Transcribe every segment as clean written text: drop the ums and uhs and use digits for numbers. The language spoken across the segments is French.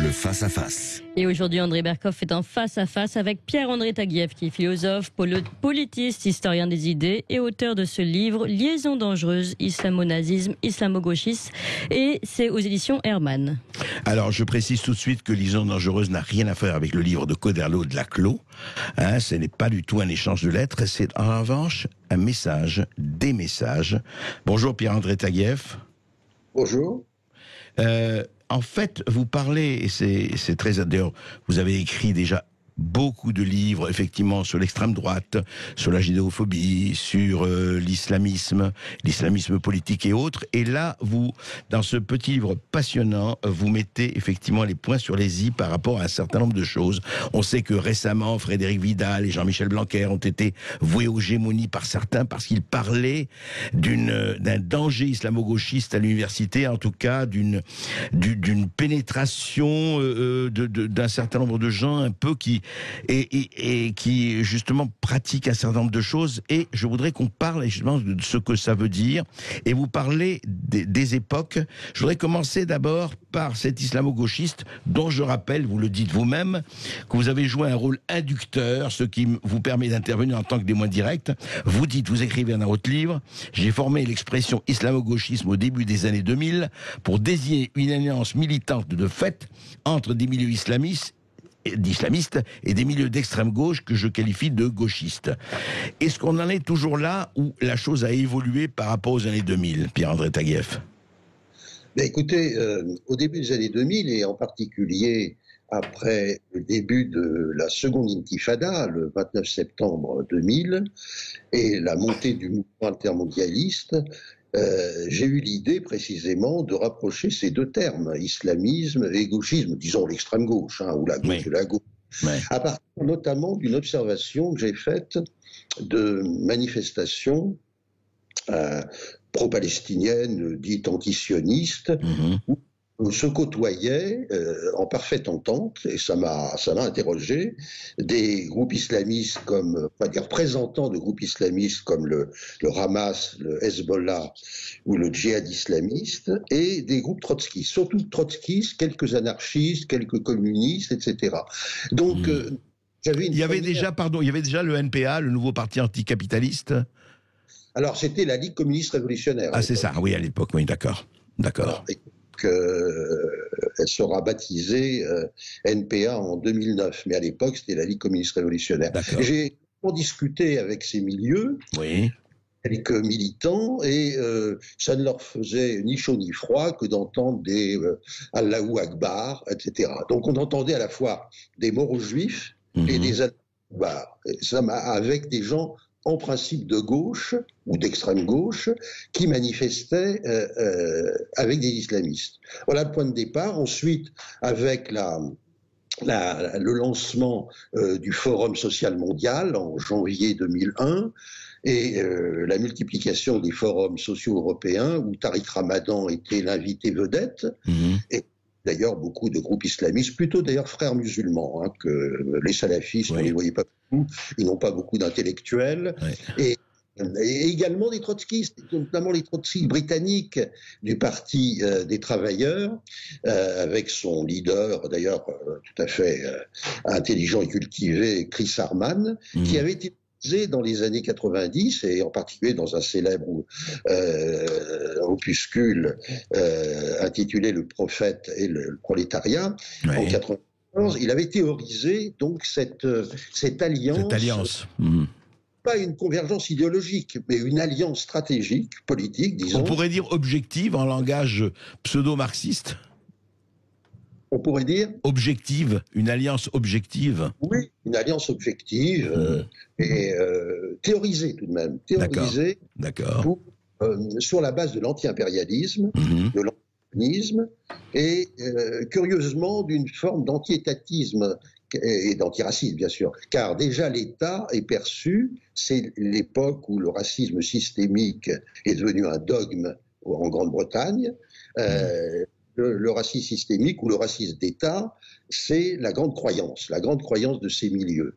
Le face-à-face. Et aujourd'hui, André Berkoff est en face-à-face avec Pierre-André Taguieff, qui est philosophe, politiste, historien des idées et auteur de ce livre « Liaison dangereuse, islamo-nazisme, islamo-gauchisme » et c'est aux éditions Hermann. Alors, je précise tout de suite que Liaison dangereuse n'a rien à faire avec le livre de Coderlo de Laclos. Ce n'est pas du tout un échange de lettres, c'est en revanche un message, des messages. Bonjour Pierre-André Taguieff. Bonjour. En fait, vous parlez, et c'est très... D'ailleurs, vous avez écrit déjà beaucoup de livres, effectivement, sur l'extrême droite, sur la judéophobie, sur l'islamisme politique et autres. Et là, vous, dans ce petit livre passionnant, vous mettez effectivement les points sur les i par rapport à un certain nombre de choses. On sait que récemment, Frédéric Vidal et Jean-Michel Blanquer ont été voués aux gémonies par certains parce qu'ils parlaient d'un danger islamo-gauchiste à l'université, en tout cas d'une pénétration d'un certain nombre de gens un peu qui justement pratique un certain nombre de choses, et je voudrais qu'on parle justement de ce que ça veut dire, et vous parlez des époques. Je voudrais commencer d'abord par cet islamo-gauchiste dont je rappelle, vous le dites vous-même, que vous avez joué un rôle inducteur, ce qui vous permet d'intervenir en tant que témoin direct. Vous dites, vous écrivez dans votre livre: j'ai formé l'expression islamo-gauchisme au début des années 2000 pour désigner une alliance militante de fait entre des milieux islamistes et des milieux d'extrême gauche que je qualifie de gauchistes. Est-ce qu'on en est toujours là où la chose a évolué par rapport aux années 2000, Pierre-André Taguieff? Écoutez, au début des années 2000, et en particulier après le début de la seconde intifada, le 29 septembre 2000, et la montée du mouvement altermondialiste, j'ai eu l'idée précisément de rapprocher ces deux termes, islamisme et gauchisme, disons l'extrême gauche, ou la gauche et la gauche, à partir notamment d'une observation que j'ai faite de manifestations pro-palestiniennes, dites antisionistes, où se côtoyaient en parfaite entente, et ça m'a interrogé, des groupes islamistes comme, on va dire représentants de groupes islamistes comme le Hamas, le Hezbollah ou le djihad islamiste, et des groupes trotskistes, surtout trotskistes, quelques anarchistes, quelques communistes, etc. Donc, il y avait déjà le NPA, le nouveau parti anticapitaliste. Alors, c'était la Ligue communiste révolutionnaire. Ah, c'est ça, oui, à l'époque, oui, d'accord. Elle sera baptisée NPA en 2009, mais à l'époque c'était la Ligue communiste révolutionnaire. J'ai discuté avec ces milieux, quelques militants, et ça ne leur faisait ni chaud ni froid que d'entendre des Allahu Akbar, etc. Donc on entendait à la fois des morts juifs et des Allahu Akbar, avec des gens en principe de gauche ou d'extrême gauche, qui manifestaient avec des islamistes. Voilà le point de départ. Ensuite, avec le lancement du Forum social mondial en janvier 2001, et la multiplication des forums sociaux européens, où Tariq Ramadan était l'invité vedette, et d'ailleurs beaucoup de groupes islamistes, plutôt d'ailleurs frères musulmans, que les salafistes, on ne les voyait pas beaucoup, ils n'ont pas beaucoup d'intellectuels, et également des trotskistes, notamment les trotskistes britanniques du Parti des travailleurs, avec son leader, d'ailleurs tout à fait intelligent et cultivé, Chris Arman, qui avait été dans les années 90, et en particulier dans un célèbre opuscule intitulé Le prophète et le prolétariat, en 91, il avait théorisé donc cette alliance. Pas une convergence idéologique, mais une alliance stratégique, politique, disons. On pourrait dire objective en langage pseudo-marxiste. On pourrait dire objective, une alliance objective. Oui, une alliance objective et théorisée tout de même. Théorisée sur la base de l'anti-impérialisme, de l'antisionisme et curieusement d'une forme d'anti-étatisme et d'antiracisme, bien sûr. Car déjà l'État est perçu, c'est l'époque où le racisme systémique est devenu un dogme en Grande-Bretagne. Le racisme systémique ou le racisme d'État, c'est la grande croyance de ces milieux.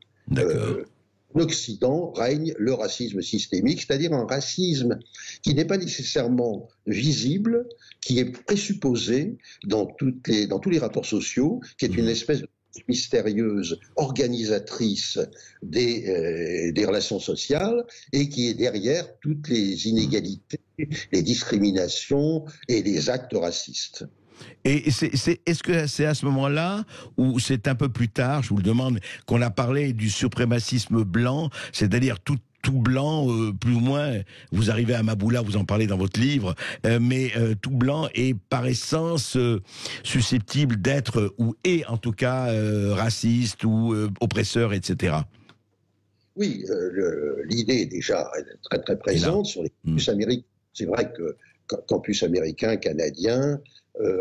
Occident règne le racisme systémique, c'est-à-dire un racisme qui n'est pas nécessairement visible, qui est présupposé dans tous les rapports sociaux, qui est une espèce de mystérieuse organisatrice des relations sociales et qui est derrière toutes les inégalités, les discriminations et les actes racistes. Et est-ce que c'est à ce moment-là, ou c'est un peu plus tard, je vous le demande, qu'on a parlé du suprémacisme blanc, c'est-à-dire tout blanc, plus ou moins, vous arrivez à Maboula, vous en parlez dans votre livre, mais tout blanc est par essence susceptible d'être, ou est en tout cas, raciste ou oppresseur, etc. Oui, l'idée est déjà très très présente sur les campus américains. C'est vrai que campus américains, canadiens,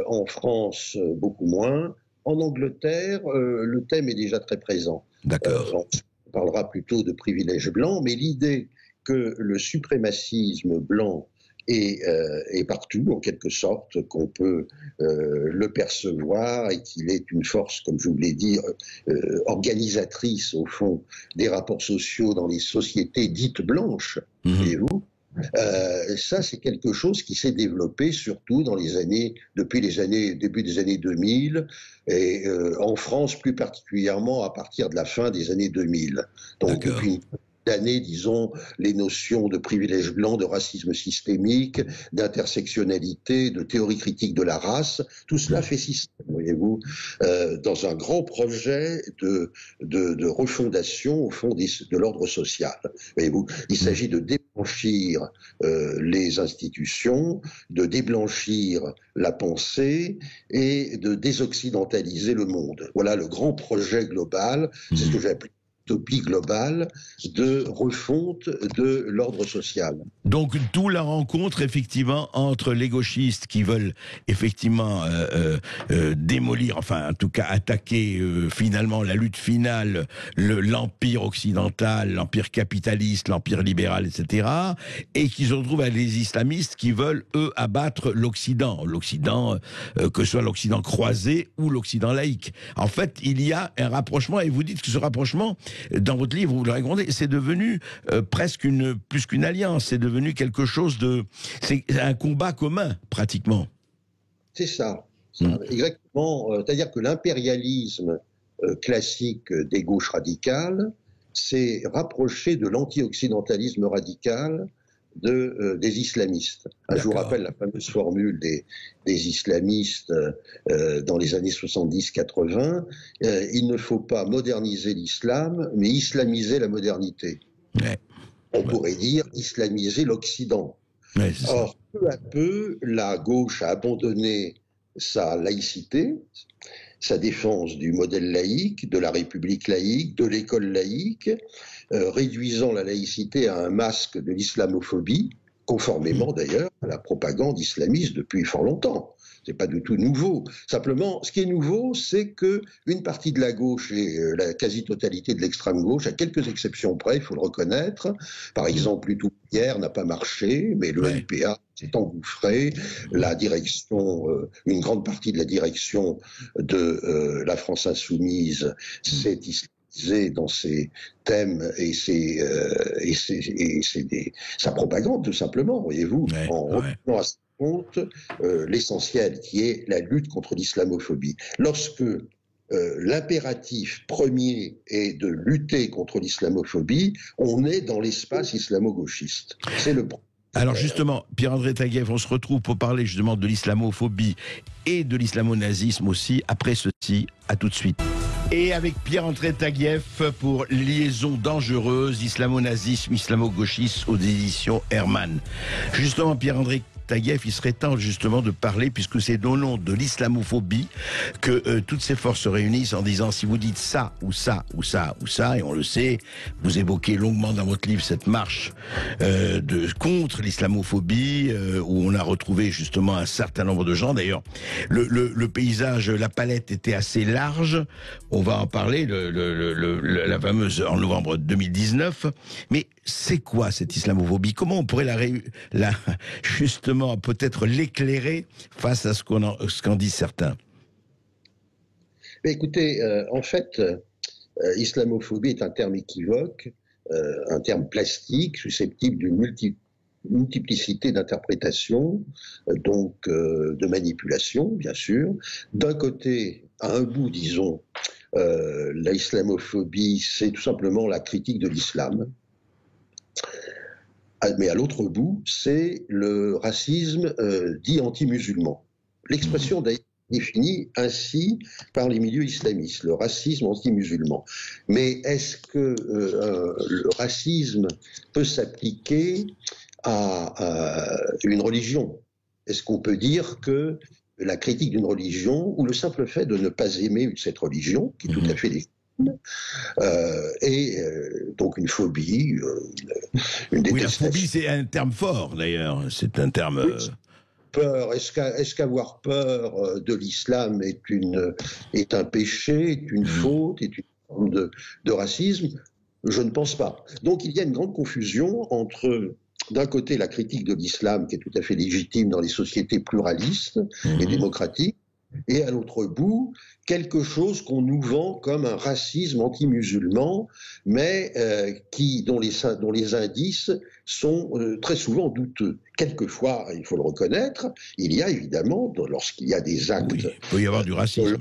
en France beaucoup moins. En Angleterre, le thème est déjà très présent. D'accord. On parlera plutôt de privilèges blancs, mais l'idée que le suprémacisme blanc est partout, en quelque sorte, qu'on peut le percevoir et qu'il est une force, comme je vous l'ai dit, organisatrice, au fond, des rapports sociaux dans les sociétés dites blanches, voyez-vous. Ça, c'est quelque chose qui s'est développé surtout depuis début des années 2000 et en France plus particulièrement à partir de la fin des années 2000. Donc depuis d'années, disons, les notions de privilège blanc, de racisme systémique, d'intersectionnalité, de théorie critique de la race, tout cela fait système, voyez-vous, dans un grand projet de refondation, au fond, de l'ordre social. Voyez-vous, il s'agit de déblanchir les institutions, de déblanchir la pensée et de désoccidentaliser le monde. Voilà le grand projet global, c'est ce que j'ai appelé utopie globale de refonte de l'ordre social. Donc, d'où la rencontre, effectivement, entre les gauchistes qui veulent, effectivement, démolir, enfin, en tout cas, attaquer, finalement, la lutte finale, l'empire occidental, l'empire capitaliste, l'empire libéral, etc., et qui se retrouvent avec les islamistes qui veulent, eux, abattre l'Occident. L'Occident, que ce soit l'Occident croisé ou l'Occident laïque. En fait, il y a un rapprochement, et vous dites que ce rapprochement, dans votre livre, vous le racontez, c'est devenu presque plus qu'une alliance, c'est devenu quelque chose c'est un combat commun, pratiquement. C'est ça, exactement. C'est-à-dire que l'impérialisme classique des gauches radicales s'est rapproché de l'anti-occidentalisme radical des islamistes. Je vous rappelle la fameuse formule des islamistes dans les années 70-80, il ne faut pas moderniser l'islam, mais islamiser la modernité. Ouais. On pourrait dire islamiser l'Occident. Ouais, or, peu à peu, la gauche a abandonné sa laïcité, sa défense du modèle laïque, de la République laïque, de l'école laïque, réduisant la laïcité à un masque de l'islamophobie, conformément d'ailleurs à la propagande islamiste depuis fort longtemps. C'est pas du tout nouveau. Simplement, ce qui est nouveau, c'est que une partie de la gauche et la quasi-totalité de l'extrême gauche, à quelques exceptions près, il faut le reconnaître. Par exemple, Lutou-Pierre n'a pas marché, mais le LPA s'est engouffré. La direction, une grande partie de la direction de la France insoumise s'est islamisée dans ses thèmes et sa propagande, tout simplement, voyez-vous, en revenant à compte l'essentiel qui est la lutte contre l'islamophobie. Lorsque l'impératif premier est de lutter contre l'islamophobie, on est dans l'espace islamo-gauchiste. C'est le problème. Alors justement, Pierre-André Taguieff, on se retrouve pour parler justement de l'islamophobie et de l'islamo-nazisme aussi. Après ceci, à tout de suite. Et avec Pierre-André Taguieff pour Liaison dangereuse, islamo-nazisme, islamo-gauchisme aux éditions Hermann. Justement, Pierre-André Taguieff, il serait temps justement de parler, puisque c'est au nom de l'islamophobie que toutes ces forces se réunissent en disant si vous dites ça ou ça ou ça ou ça, et on le sait, vous évoquez longuement dans votre livre cette marche contre l'islamophobie où on a retrouvé justement un certain nombre de gens. D'ailleurs, le paysage, la palette était assez large. On va en parler, la fameuse en novembre 2019. Mais c'est quoi cette islamophobie? Comment on pourrait justement peut-être l'éclairer face à ce qu'en disent certains? Écoutez, en fait, islamophobie est un terme équivoque un terme plastique susceptible d'une multiplicité d'interprétations, donc de manipulation, bien sûr. D'un côté, à un bout, disons, la islamophobie, c'est tout simplement la critique de l'islam. Mais à l'autre bout, c'est le racisme dit anti-musulman. L'expression d'ailleurs définie ainsi par les milieux islamistes, le racisme anti-musulman. Mais est-ce que le racisme peut s'appliquer à une religion? Est-ce qu'on peut dire que la critique d'une religion, ou le simple fait de ne pas aimer cette religion, qui est tout à fait légitime, et donc une phobie, une détestation. Oui, la phobie, c'est un terme fort, d'ailleurs. C'est un terme... Peur. Est-ce qu'avoir peur de l'islam est un péché, est une faute, est une forme de racisme? Je ne pense pas. Donc il y a une grande confusion entre, d'un côté, la critique de l'islam, qui est tout à fait légitime dans les sociétés pluralistes et démocratiques, et à l'autre bout, quelque chose qu'on nous vend comme un racisme anti-musulman, mais dont les indices sont très souvent douteux. Quelquefois, il faut le reconnaître, il y a évidemment, lorsqu'il y a des actes... Oui, il peut y avoir du racisme.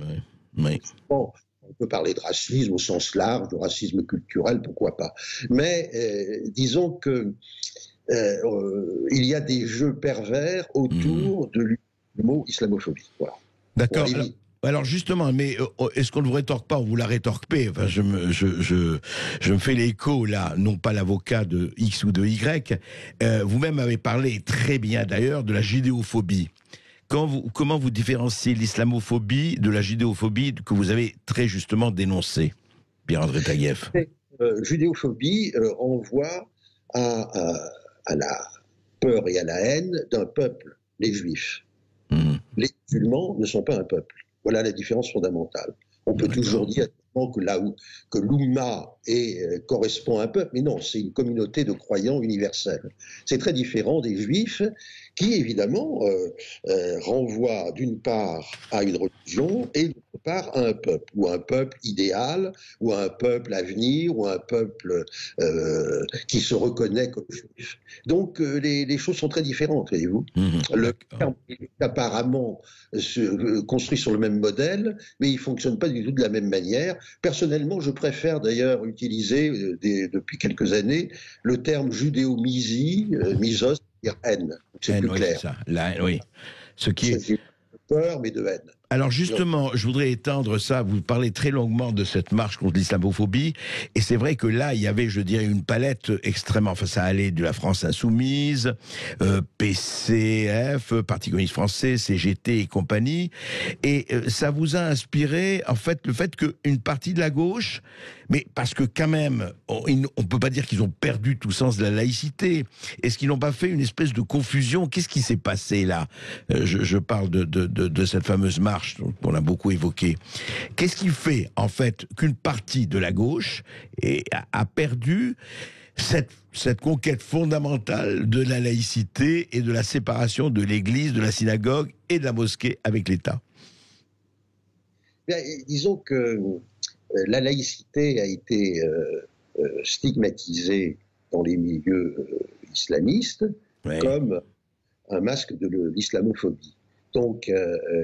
Oui. Bon, on peut parler de racisme au sens large, de racisme culturel, pourquoi pas. Mais disons que il y a des jeux pervers autour du mot islamophobie. Voilà. D'accord. Alors justement, mais est-ce qu'on ne vous rétorque pas, on vous la rétorque pas? Enfin, je me fais l'écho là, non pas l'avocat de X ou de Y. Vous-même avez parlé très bien d'ailleurs de la judéophobie. Comment vous différenciez l'islamophobie de la judéophobie que vous avez très justement dénoncée, Pierre-André Taguieff? Judéophobie renvoie à la peur et à la haine d'un peuple, les Juifs. Les musulmans ne sont pas un peuple. Voilà la différence fondamentale. On peut toujours dire que l'Oumma correspond à un peuple, mais non, c'est une communauté de croyants universels. C'est très différent des Juifs qui, évidemment, renvoient d'une part à une religion et d'autre part à un peuple, ou un peuple idéal, ou un peuple à venir, ou un peuple qui se reconnaît comme juif. Donc les choses sont très différentes, voyez-vous. Le terme est apparemment construit sur le même modèle, mais il ne fonctionne pas du tout de la même manière. Personnellement, je préfère d'ailleurs utiliser depuis quelques années le terme judéo-misie, misos, c'est-à-dire haine. C'est plus clair. Ça. La haine, oui. Ce qui est peur, mais de haine. Alors justement, je voudrais étendre ça, vous parlez très longuement de cette marche contre l'islamophobie, et c'est vrai que là, il y avait, je dirais, une palette extrêmement, enfin ça allait de la France Insoumise, PCF, Parti communiste français, CGT et compagnie, et ça vous a inspiré, en fait, le fait qu'une partie de la gauche, mais parce que quand même, on peut pas dire qu'ils ont perdu tout sens de la laïcité, est-ce qu'ils n'ont pas fait une espèce de confusion? Qu'est-ce qui s'est passé là? Je parle de cette fameuse marche qu'on a beaucoup évoqué. Qu'est-ce qui fait, en fait, qu'une partie de la gauche a perdu cette conquête fondamentale de la laïcité et de la séparation de l'Église, de la synagogue et de la mosquée avec l'État? Bien, disons que la laïcité a été stigmatisée dans les milieux islamistes comme un masque de l'islamophobie. Donc,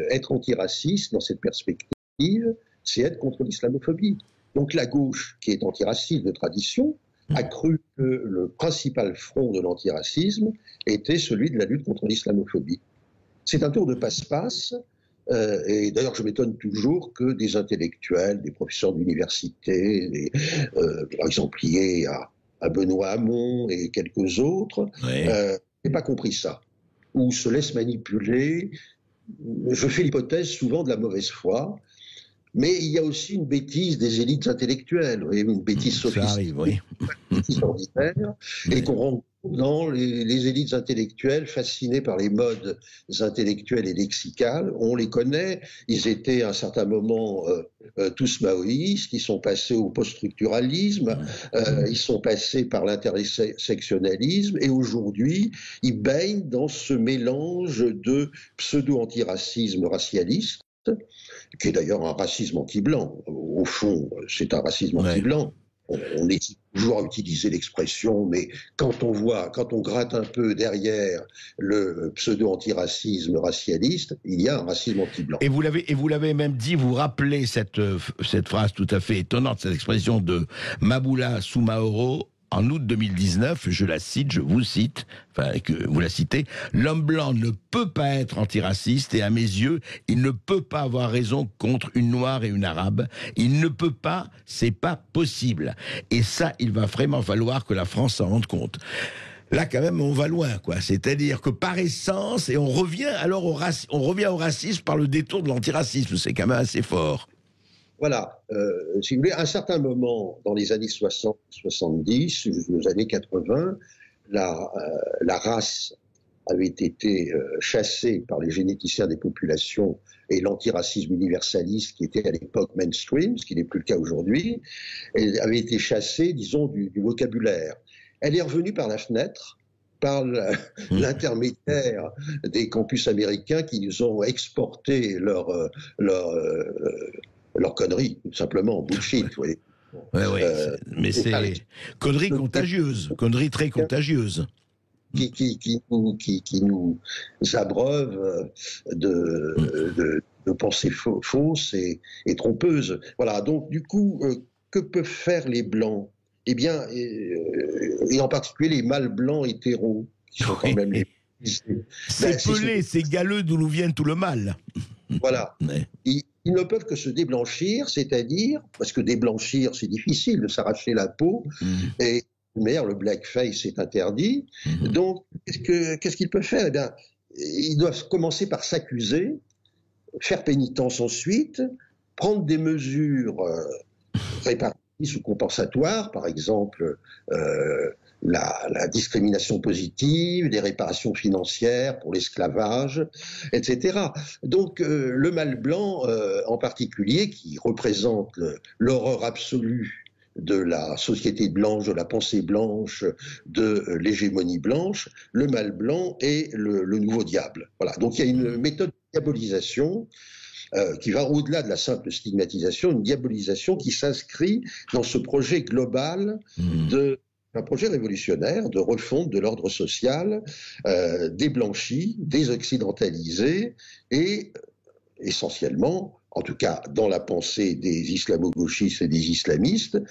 être antiraciste dans cette perspective, c'est être contre l'islamophobie. Donc la gauche, qui est antiraciste de tradition, a cru que le principal front de l'antiracisme était celui de la lutte contre l'islamophobie. C'est un tour de passe-passe, et d'ailleurs je m'étonne toujours que des intellectuels, des professeurs d'université, par exemple liés à Benoît Hamon et quelques autres, n'aient pas compris ça, ou se laissent manipuler. Je fais l'hypothèse souvent de la mauvaise foi, mais il y a aussi une bêtise des élites intellectuelles, une bêtise sophistique, une bêtise ordinaire, et qu'on rencontre dans les élites intellectuelles fascinées par les modes intellectuels et lexicales. On les connaît, ils étaient à un certain moment tous maoïstes, ils sont passés au post-structuralisme, ils sont passés par l'intersectionnalisme, et aujourd'hui, ils baignent dans ce mélange de pseudo-antiracisme racialiste, qui est d'ailleurs un racisme anti-blanc. Au fond, c'est un racisme anti-blanc. on est toujours à utiliser l'expression, mais quand on gratte un peu derrière le pseudo-antiracisme racialiste, il y a un racisme anti-blanc. Et vous l'avez même dit, vous rappelez cette phrase tout à fait étonnante, cette expression de Mabula Soumaoro, en août 2019, je vous cite, enfin que vous la citez, l'homme blanc ne peut pas être antiraciste et à mes yeux, il ne peut pas avoir raison contre une noire et une arabe. Il ne peut pas, c'est pas possible. Et ça, il va vraiment falloir que la France s'en rende compte. Là, quand même, on va loin, quoi. C'est-à-dire que par essence, et on revient alors au racisme par le détour de l'antiracisme. C'est quand même assez fort. Voilà, si vous voulez, à un certain moment, dans les années 60, 70, aux années 80, la race avait été chassée par les généticiens des populations et l'antiracisme universaliste, qui était à l'époque mainstream, ce qui n'est plus le cas aujourd'hui, elle avait été chassée, disons, du vocabulaire. Elle est revenue par la fenêtre, par l'intermédiaire des campus américains qui nous ont exporté leur connerie, tout simplement, bullshit. Ouais, mais c'est connerie contagieuse, connerie très contagieuse. Qui nous abreuve de pensées fausses et trompeuses. Voilà, donc du coup, que peuvent faire les Blancs? Eh bien, et en particulier les mâles blancs hétéros, qui sont quand même les... C'est pelé, c'est galeux d'où nous vient tout le mal. Voilà. Ouais. Ils ne peuvent que se déblanchir, c'est-à-dire, parce que déblanchir, c'est difficile de s'arracher la peau, et le blackface est interdit. Donc, qu'est-ce qu'ils peuvent faire? Eh bien, ils doivent commencer par s'accuser, faire pénitence ensuite, prendre des mesures réparatrices ou compensatoires, par exemple la discrimination positive, des réparations financières pour l'esclavage, etc. Donc le mâle blanc en particulier, qui représente l'horreur absolue de la société blanche, de la pensée blanche, de l'hégémonie blanche, le mâle blanc est le nouveau diable. Voilà. Donc il y a une méthode de diabolisation qui va au-delà de la simple stigmatisation, une diabolisation qui s'inscrit dans ce projet global un projet révolutionnaire de refonte de l'ordre social, déblanchi, désoccidentalisé et essentiellement, en tout cas dans la pensée des islamo-gauchistes et des islamistes,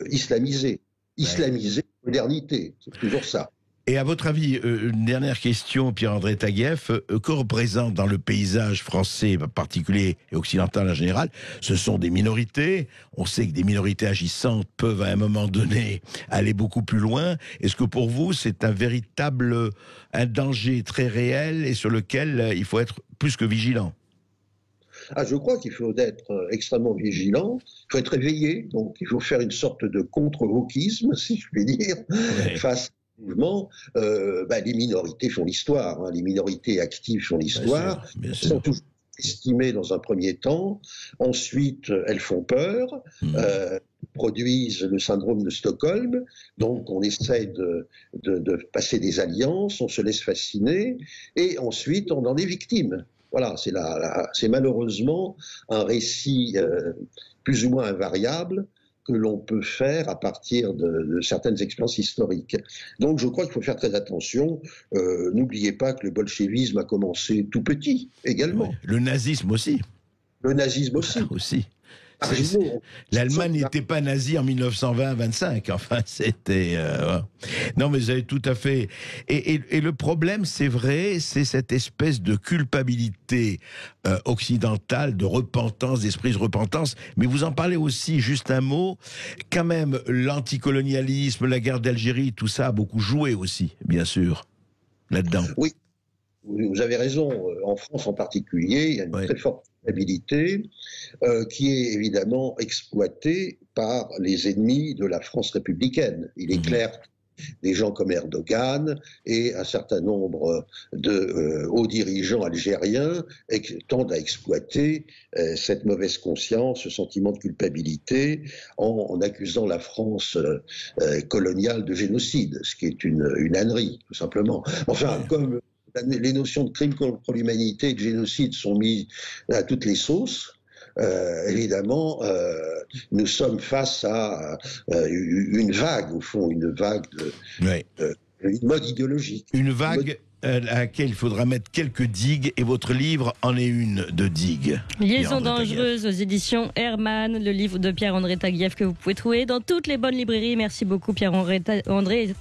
islamisé. Islamisé, modernité, c'est toujours ça. Et à votre avis, une dernière question, Pierre-André Taguieff, que représente dans le paysage français en particulier et occidental en général, ce sont des minorités. On sait que des minorités agissantes peuvent à un moment donné aller beaucoup plus loin. Est-ce que pour vous, c'est un danger très réel et sur lequel il faut être plus que vigilant? Je crois qu'il faut être extrêmement vigilant, il faut être éveillé, donc il faut faire une sorte de contre-wokisme, si je puis dire, face mouvement, les minorités font l'histoire, les minorités actives font l'histoire, elles sont toujours estimées dans un premier temps, ensuite elles font peur, produisent le syndrome de Stockholm, donc on essaie de passer des alliances, on se laisse fasciner, et ensuite on en est victime. Voilà, c'est malheureusement un récit plus ou moins invariable que l'on peut faire à partir de certaines expériences historiques. Donc je crois qu'il faut faire très attention. N'oubliez pas que le bolchevisme a commencé tout petit, également. Ouais. Le nazisme aussi. Le nazisme aussi. Aussi. L'Allemagne n'était pas nazie en 1920-25, enfin c'était... Non mais vous avez tout à fait... Et le problème, c'est vrai, c'est cette espèce de culpabilité occidentale, de repentance, d'esprit de repentance, mais vous en parlez aussi, juste un mot, quand même l'anticolonialisme, la guerre d'Algérie, tout ça a beaucoup joué aussi, bien sûr, là-dedans. Oui. Vous avez raison, en France en particulier, il y a une très forte culpabilité qui est évidemment exploitée par les ennemis de la France républicaine. Il est clair que des gens comme Erdogan et un certain nombre de hauts dirigeants algériens tendent à exploiter cette mauvaise conscience, ce sentiment de culpabilité, en accusant la France coloniale de génocide, ce qui est une ânerie, tout simplement. Enfin, comme les notions de crime contre l'humanité et de génocide sont mises à toutes les sauces, évidemment, nous sommes face à une vague, au fond, une vague une mode idéologique. Une vague à laquelle il faudra mettre quelques digues, et votre livre en est une de digues. Liaison dangereuse aux éditions Hermann, le livre de Pierre-André Taguieff que vous pouvez trouver dans toutes les bonnes librairies. Merci beaucoup Pierre-André Taguieff.